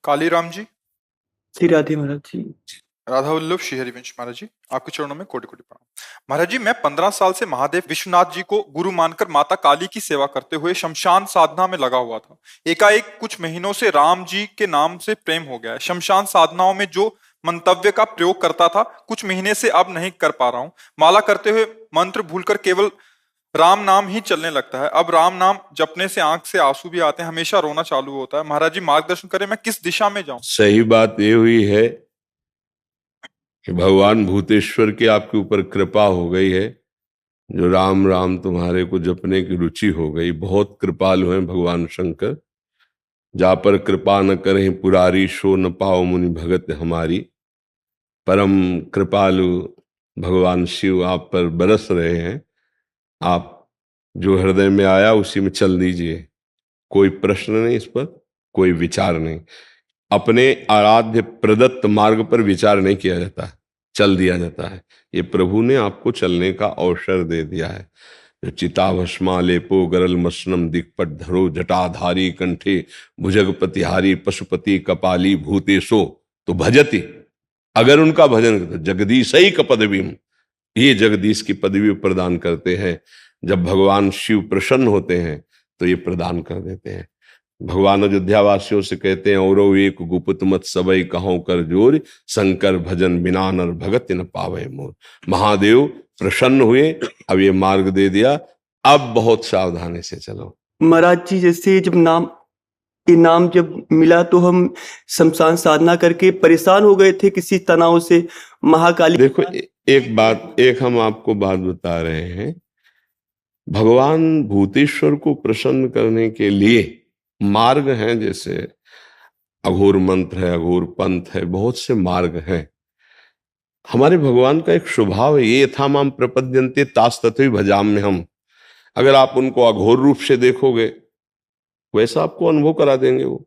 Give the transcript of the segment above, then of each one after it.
कालीराम जी, श्री राधे महाराज जी। राधा वल्लभ श्री हरिवंश महाराज जी, आपके चरणों में कोटि कोटि प्रणाम। महाराज जी, मैं 15 साल से महादेव विश्वनाथ जी को गुरु मानकर माता काली की सेवा करते हुए शमशान साधना में लगा हुआ था। एकाएक कुछ महीनों से राम जी के नाम से प्रेम हो गया है। शमशान साधनाओं में जो मंतव्य का प्रयोग करता था, कुछ महीने से अब नहीं कर पा रहा हूँ। माला करते हुए मंत्र भूलकर केवल राम नाम ही चलने लगता है। अब राम नाम जपने से आंख से आंसू भी आते हैं, हमेशा रोना चालू होता है। महाराज जी मार्गदर्शन करें, मैं किस दिशा में जाऊं? सही बात ये हुई है कि भगवान भूतेश्वर की आपके ऊपर कृपा हो गई है, जो राम राम तुम्हारे को जपने की रुचि हो गई। बहुत कृपालु हैं भगवान शंकर। जा पर कृपा न करें पुरारी, सो न पाओ मुनि भगत हमारी। परम कृपालु भगवान शिव आप पर बरस रहे हैं। आप जो हृदय में आया उसी में चल दीजिए, कोई प्रश्न नहीं, इस पर कोई विचार नहीं। अपने आराध्य प्रदत्त मार्ग पर विचार नहीं किया जाता, चल दिया जाता है। ये प्रभु ने आपको चलने का अवसर दे दिया है। जो चिताभस्मा लेपो गरल मसनम दिक्पट धरो, जटाधारी कंठे भुजगपतिहारी, पशुपति कपाली भूतेशो तो भजति। अगर उनका भजन करते, जगदीश ही का पदवी, ये जगदीश की पदवी प्रदान करते हैं। जब भगवान शिव प्रसन्न होते हैं तो ये प्रदान कर देते हैं। भगवान अयोध्या वासियों से कहते हैं, और एक गुप्त मत सबई कहो कर जोर, शंकर भजन बिना नर भगत न पावे मोर। महादेव प्रसन्न हुए, अब ये मार्ग दे दिया, अब बहुत सावधानी से चलो। महाराज जी, जैसे जब ये नाम जब मिला तो हम शमशान साधना करके परेशान हो गए थे किसी तनाव से। महाकाली देखो एक हम आपको बात बता रहे हैं। भगवान भूतेश्वर को प्रसन्न करने के लिए मार्ग हैं, जैसे अघोर मंत्र है, अघोर पंथ है, बहुत से मार्ग हैं। हमारे भगवान का एक स्वभाव है, ये यथा माम प्रपद्यन्ते तास तथैव भजाम्य हम। अगर आप उनको अघोर रूप से देखोगे वैसा आपको अनुभव करा देंगे। वो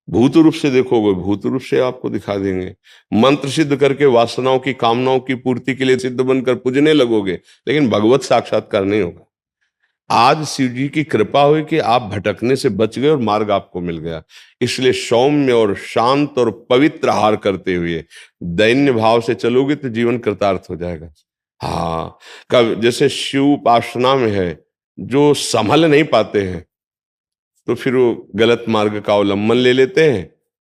भूत रूप से देखोगे भूत रूप से आपको दिखा देंगे। मंत्र सिद्ध करके वासनाओं की कामनाओं की पूर्ति के लिए सिद्ध बनकर पूजने लगोगे, लेकिन भगवत साक्षात्कार नहीं होगा। आज शिव जी की कृपा हुई कि आप भटकने से बच गए और मार्ग आपको मिल गया। इसलिए सौम्य और शांत और पवित्र आहार करते हुए दैन्य भाव से चलोगे तो जीवन कृतार्थ हो जाएगा। हाँ, कब जैसे शिव उपासना में है, जो संभल नहीं पाते हैं तो फिर वो गलत मार्ग का अवलंबन ले लेते हैं,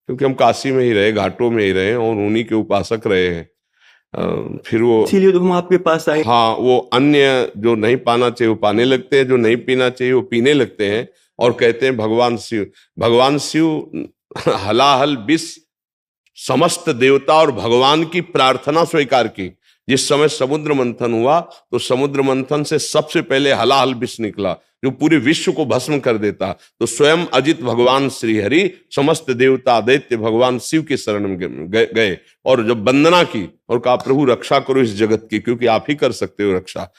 क्योंकि हम काशी में ही रहे, घाटों में ही रहे और उन्हीं के उपासक रहे हैं। फिर वो इसीलिए तो हम आपके पास आए। हाँ, वो अन्य जो नहीं पाना चाहिए वो पाने लगते हैं, जो नहीं पीना चाहिए वो पीने लगते हैं, और कहते हैं भगवान शिव हलाहल विष समस्त देवता और भगवान की प्रार्थना स्वीकार की। जिस समय समुद्र मंथन हुआ तो समुद्र मंथन से सबसे पहले हलाहल विष निकला, जो पूरे विश्व को भस्म कर देता। तो स्वयं अजित भगवान श्री हरि समस्त देवता दैत्य भगवान शिव के शरण में गए और जब वंदना की और कहा, प्रभु रक्षा करो इस जगत की, क्योंकि आप ही कर सकते हो रक्षा।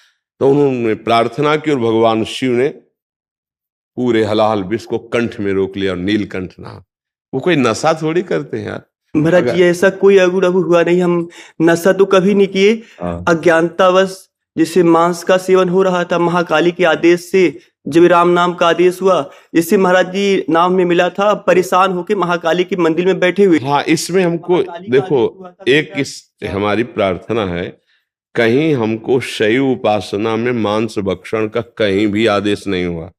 तो उन्होंने प्रार्थना की और भगवान शिव ने पूरे हलाहल विष को कंठ में रोक लिया और नीलकंठ नाम। वो कोई नशा थोड़ी करते हैं यार। महाराज जी, ऐसा कोई अगुड़ हुआ नहीं। हम नशा तो कभी नहीं किए, अज्ञानतावश जैसे मांस का सेवन हो रहा था। महाकाली के आदेश से जब राम नाम का आदेश हुआ, जैसे महाराज जी नाम में मिला था, परेशान होके महाकाली के मंदिर में बैठे हुए। हाँ, इसमें हमको देखो, एक हमारी प्रार्थना है, कहीं हमको शैव उपासना में मांस भक्षण का कहीं भी आदेश नहीं हुआ,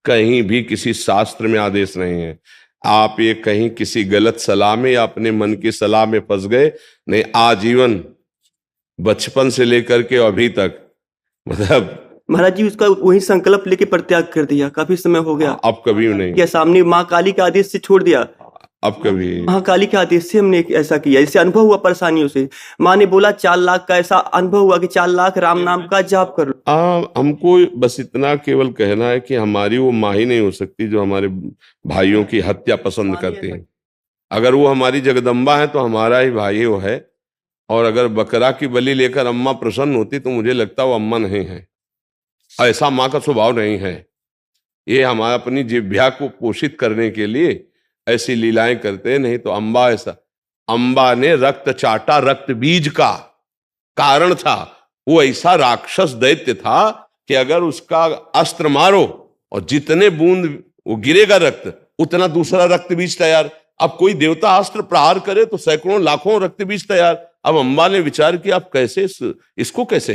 कहीं भी किसी शास्त्र में आदेश नहीं है। आप ये कहीं किसी गलत सलाह में या अपने मन की सलाह में फंस गए नहीं। आजीवन बचपन से लेकर के अभी तक, मतलब महाराज जी उसका वही संकल्प लेके परित्याग कर दिया, काफी समय हो गया। अब कभी नहीं क्या सामने माँ काली के आदेश से छोड़ दिया, अब कभी महाकाली के आदेश से हमने ऐसा किया। जैसे अनुभव हुआ परेशानियों से, माँ ने बोला 4 लाख का, ऐसा अनुभव हुआ कि 4 लाख राम नाम का जाप कर लो। हमको बस इतना केवल कहना है कि हमारी वो माँ ही नहीं हो सकती जो हमारे भाइयों की हत्या पसंद करती है। अगर वो हमारी जगदम्बा है तो हमारा ही भाई वो है। और अगर बकरा की बलि लेकर अम्मा प्रसन्न होती तो मुझे लगता वो अम्मा नहीं है। ऐसा माँ का स्वभाव नहीं है। ये हमारा अपनी जिह्वा को पोषित करने के लिए ऐसी लीलाएं करते हैं, नहीं तो अम्बा ऐसा। अम्बा ने रक्त चाटा, रक्त बीज का कारण था। वो ऐसा राक्षस दैत्य था कि अगर उसका अस्त्र मारो और जितने बूंद वो गिरेगा रक्त, उतना दूसरा रक्त बीज तैयार। अब कोई देवता अस्त्र प्रहार करे तो सैकड़ों लाखों रक्त बीज तैयार। अब अम्बा ने विचार किया, आप कैसे इसको कैसे,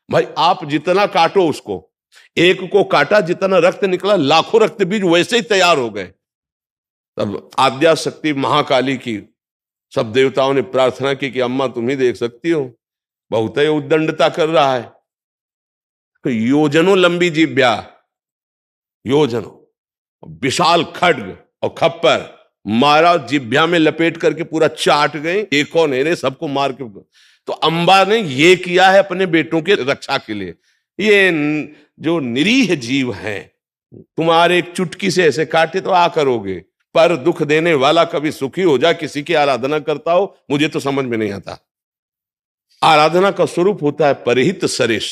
भाई आप जितना काटो उसको, एक को काटा जितना रक्त निकला लाखों रक्त बीज वैसे ही तैयार हो गए। तब आद्या शक्ति महाकाली की सब देवताओं ने प्रार्थना की कि अम्मा तुम ही देख सकती हो, बहुत ही उद्दंडता कर रहा है। तो योजनों लंबी जिह्वा, योजनों विशाल खड्ग और खप्पर मारा, जिह्वा में लपेट करके पूरा चाट गए, एक और नहीं, सबको मार के। तो अम्बा ने ये किया है अपने बेटों के रक्षा के लिए। ये जो निरीह जीव हैं, तुम्हारे एक चुटकी से ऐसे काटे तो आ करोगे, पर दुख देने वाला कभी सुखी हो जा, किसी की आराधना करता हो, मुझे तो समझ में नहीं आता। आराधना का स्वरूप होता है परिहित सरिष।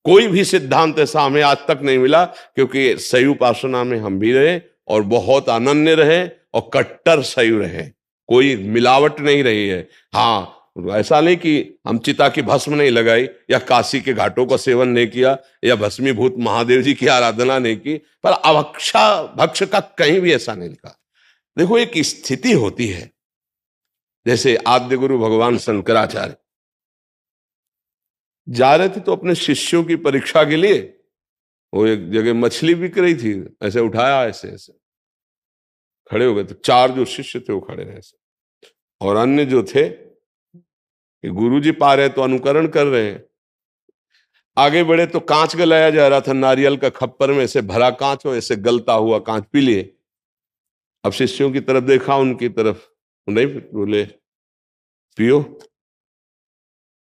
कोई भी सिद्धांत ऐसा हमें आज तक नहीं मिला, क्योंकि शैव उपासना में हम भी रहे और बहुत अनन्य रहे और कट्टर शैव रहे, कोई मिलावट नहीं रही है। हाँ, ऐसा नहीं कि हम चिता की भस्म नहीं लगाई या काशी के घाटों का सेवन नहीं किया या भस्मीभूत महादेव जी की आराधना नहीं की, पर अभक्षा भक्ष का कहीं भी ऐसा नहीं लिखा। देखो, एक स्थिति होती है, जैसे आद्य गुरु भगवान शंकराचार्य जा रहे थे तो अपने शिष्यों की परीक्षा के लिए, वो एक जगह मछली बिक रही थी, ऐसे उठाया, ऐसे ऐसे खड़े हो गए, तो 4 जो शिष्य थे वो खड़े रहे ऐसे, और अन्य जो थे कि गुरुजी पा रहे तो अनुकरण कर रहे हैं। आगे बढ़े तो कांच गलाया जा रहा था, नारियल का खप्पर में ऐसे भरा कांच हो, ऐसे गलता हुआ कांच पी लिए। अब शिष्यों की तरफ देखा, उनकी तरफ नहीं, बोले पियो।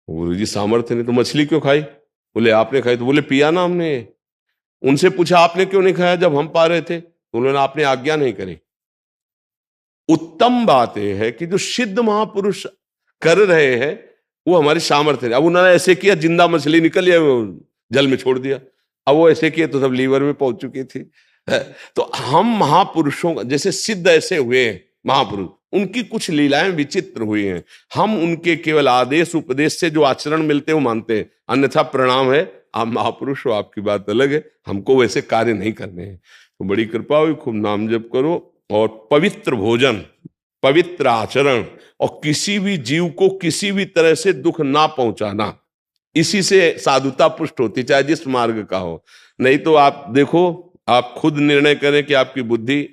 गुरुजी सामर्थ्य नहीं तो मछली क्यों खाई? बोले आपने खाई। तो बोले पिया ना हमने। उनसे पूछा आपने क्यों नहीं खाया जब हम पा रहे थे? तो उन्होंने आपने आज्ञा नहीं करी। उत्तम बात यह है कि जो सिद्ध महापुरुष कर रहे हैं वो हमारी सामर्थ्य है। अब उन्होंने ऐसे किया, जिंदा मछली निकल गया, जल में छोड़ दिया। अब वो ऐसे किए तो सब लीवर में पहुंच चुकी थी। तो हम महापुरुषों, जैसे सिद्ध ऐसे हुए हैं महापुरुष, उनकी कुछ लीलाएं विचित्र हुई हैं, हम उनके केवल आदेश उपदेश से जो आचरण मिलते हैं वो मानते हैं, अन्यथा प्रणाम है, आप महापुरुष हो, आपकी बात अलग है, हमको वैसे कार्य नहीं करने हैं। तो बड़ी कृपा हुई, खूब नाम जप करो और पवित्र भोजन, पवित्र आचरण और किसी भी जीव को किसी भी तरह से दुख ना पहुंचाना, इसी से साधुता पुष्ट होती, चाहे जिस मार्ग का हो। नहीं तो आप देखो, आप खुद निर्णय करें कि आपकी बुद्धि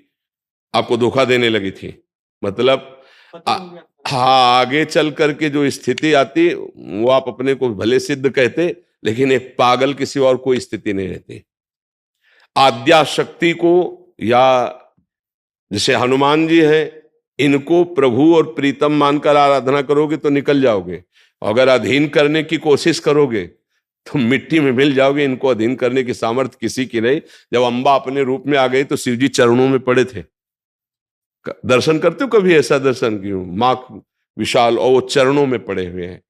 आपको धोखा देने लगी थी, मतलब हाँ, आगे चल करके जो स्थिति आती वो आप अपने को भले सिद्ध कहते, लेकिन एक पागल किसी और कोई स्थिति नहीं रहती। आद्या शक्ति को, या जैसे हनुमान जी है, इनको प्रभु और प्रीतम मानकर आराधना करोगे तो निकल जाओगे, अगर अधीन करने की कोशिश करोगे तो मिट्टी में मिल जाओगे। इनको अधीन करने की सामर्थ्य किसी की नहीं। जब अम्बा अपने रूप में आ गई तो शिव जी चरणों में पड़े थे। दर्शन करते हो कभी? ऐसा दर्शन क्यों, माँ विशाल और वो चरणों में पड़े हुए हैं।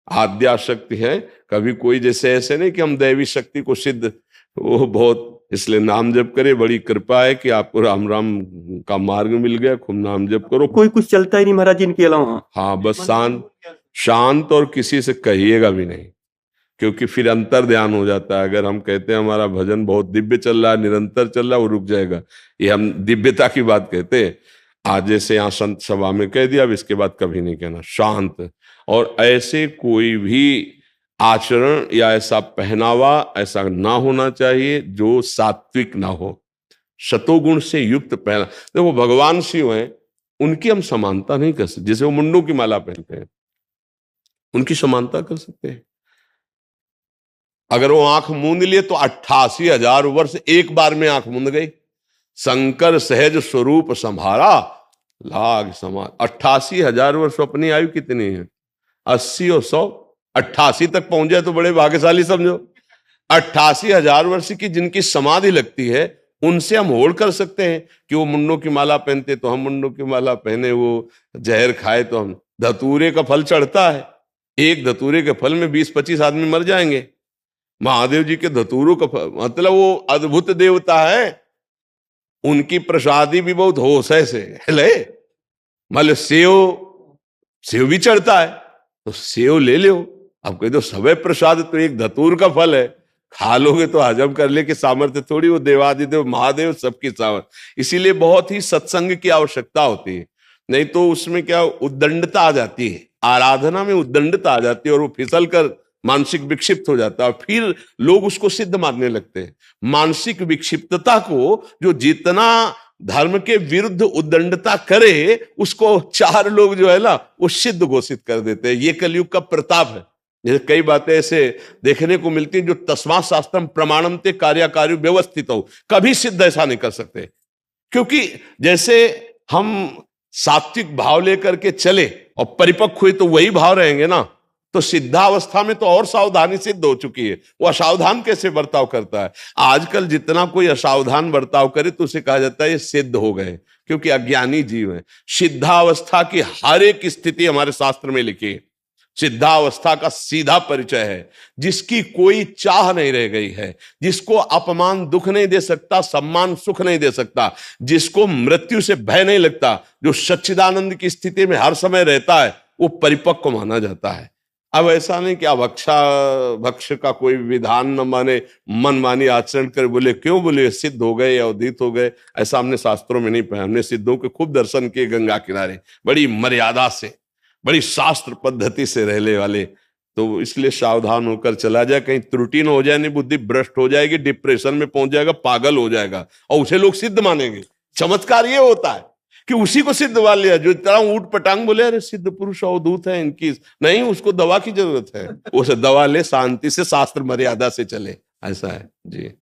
आद्या शक्ति है, कभी कोई जैसे ऐसे नहीं कि हम दैवी शक्ति को सिद्ध, वो बहुत, इसलिए नाम जप करे, बड़ी कृपा है कि आपको राम राम का मार्ग मिल गया, खूब नाम जप करो। कोई कुछ चलता ही नहीं महाराज इनके अलावा। हाँ, बस शांत और किसी से कहिएगा भी नहीं, क्योंकि फिर अंतर ध्यान हो जाता है। अगर हम कहते हैं हमारा भजन बहुत दिव्य चल रहा है, निरंतर चल रहा है, वो रुक जाएगा। ये हम दिव्यता की बात कहते हैं। आज जैसे यहाँ संत सभा में कह दिया, अब इसके बाद कभी नहीं कहना, शांत। और ऐसे कोई भी आचरण या ऐसा पहनावा ऐसा ना होना चाहिए जो सात्विक ना हो, शतोगुण से युक्त पहना। देखो भगवान शिव हैं, उनकी हम समानता नहीं कर सकते। जैसे वो मुंडों की माला पहनते हैं, उनकी समानता कर सकते हैं। अगर वो आंख मूंद लिए तो 88,000 वर्ष एक बार में आंख मूंद गई। शंकर सहज स्वरूप संभारा लाग समाज। 88,000 वर्ष अपनी आयु कितनी है? 80 और 100, 88 तक पहुंच जाए तो बड़े भाग्यशाली समझो। 88,000 वर्ष की जिनकी समाधि लगती है, उनसे हम होड़ कर सकते हैं कि वो मुंडों की माला पहनते तो हम मुंडों की माला पहने, वो जहर खाए तो हम। धतूरे का फल चढ़ता है, एक धतूरे के फल में 20-25 आदमी मर जाएंगे। महादेव जी के धतूरों का फल, मतलब वो अद्भुत देवता है, उनकी प्रसादी भी बहुत होश है से ले। मतलब सेव भी चढ़ता है तो सेव ले लो। अब कह दो सबे प्रसाद तो एक धतूर का फल है, खा लोगे तो हजम कर ले के सामर्थ्य थोड़ी, वो देवादिदेव महादेव सबकी सामर्थ्य। इसीलिए बहुत ही सत्संग की आवश्यकता होती है। नहीं तो उसमें क्या उद्दंडता आ जाती है, आराधना में उद्दंडता आ जाती है और वो फिसल कर मानसिक विक्षिप्त हो जाता है, फिर लोग उसको सिद्ध मानने लगते हैं। मानसिक विक्षिप्तता को जो जितना धर्म के विरुद्ध उद्दंडता करे, उसको चार लोग जो है ना वो सिद्ध घोषित कर देते हैं। ये कलयुग का प्रताप है। जैसे कई बातें ऐसे देखने को मिलती हैं जो तस्मात् शास्त्रम प्रमाणम ते कार्याकारी व्यवस्थित हो, कभी सिद्ध ऐसा नहीं कर सकते। क्योंकि जैसे हम सात्विक भाव लेकर के चले और परिपक्व हुए तो वही भाव रहेंगे ना। तो सिद्धावस्था में तो और सावधानी सिद्ध हो चुकी है, वो असावधान कैसे बर्ताव करता है। आजकल जितना कोई असावधान बर्ताव करे तो उसे कहा जाता है ये सिद्ध हो गए, क्योंकि अज्ञानी जीव है। सिद्धावस्था की हर एक स्थिति हमारे शास्त्र में लिखी है। सिद्धावस्था का सीधा परिचय है जिसकी कोई चाह नहीं रह गई है, जिसको अपमान दुख नहीं दे सकता, सम्मान सुख नहीं दे सकता, जिसको मृत्यु से भय नहीं लगता, जो सच्चिदानंद की स्थिति में हर समय रहता है, वो परिपक्व माना जाता है। अब ऐसा नहीं कि भक्ष का कोई विधान न माने, मनमानी आचरण कर बोले, क्यों बोले सिद्ध हो गए या उदित हो गए, ऐसा हमने शास्त्रों में नहीं पाया। हमने सिद्धों के खूब दर्शन किए गंगा किनारे, बड़ी मर्यादा से, बड़ी शास्त्र पद्धति से रहने वाले। तो इसलिए सावधान होकर चला जाए, कहीं त्रुटि न हो जाए, नहीं बुद्धि भ्रष्ट हो जाएगी, डिप्रेशन में पहुंच जाएगा, पागल हो जाएगा और उसे लोग सिद्ध मानेंगे। चमत्कार ये होता है कि उसी को सिद्ध मान लिया जो इतना ऊट पटांग बोले अरे सिद्ध पुरुष अवधूत है इनकी, नहीं, उसको दवा की जरूरत है। उसे दवा ले, शांति से शास्त्र मर्यादा से चले, ऐसा है जी।